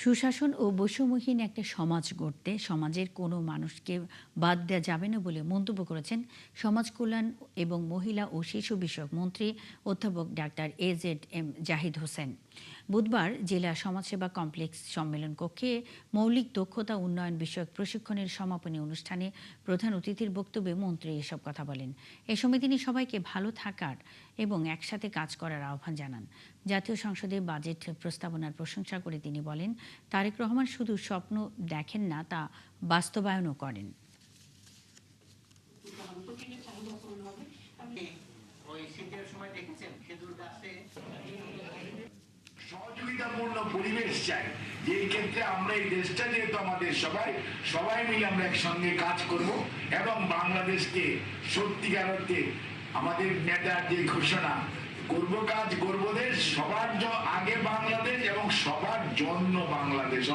সুশাসন ও বৈষম্যহীন একটা সমাজ গড়তে সমাজের কোনো মানুষকে বাদ দেওয়া যাবে না বলে মন্তব্য করেছেন সমাজ কল্যাণ এবং মহিলা ও শিশু বিষয়ক মন্ত্রী অধ্যাপক ডাক্তার এজেড এম জাহিদ হোসেন। বুধবার জেলা সমাজসেবা কমপ্লেক্স সম্মেলন কক্ষে মৌলিক দক্ষতা উন্নয়ন বিষয়ক প্রশিক্ষণের সমাপনী অনুষ্ঠানে প্রধান অতিথির বক্তব্যে মন্ত্রী এসব কথা বলেন। এ সময় তিনি সবাইকে ভালো থাকার এবং একসাথে কাজ করার আহ্বান জানান। জাতীয় সংসদে বাজেট প্রস্তাবনার প্রশংসা করে তিনি বলেন, তারেক রহমান শুধু স্বপ্ন দেখেন না, তা বাস্তবায়নও করেন। সহযোগিতাপূর্ণ পরিবেশ চাই, যে ক্ষেত্রে আমরা এই দেশটা যেহেতু আমাদের সবাই মিলে আমরা একসঙ্গে কাজ করব এবং বাংলাদেশকে সত্যিকার অর্থে আমাদের নেতার যে ঘোষণা করব কাজ করব দেশ, সবার আগে বাংলাদেশ এবং সবার জন্য বাংলাদেশ।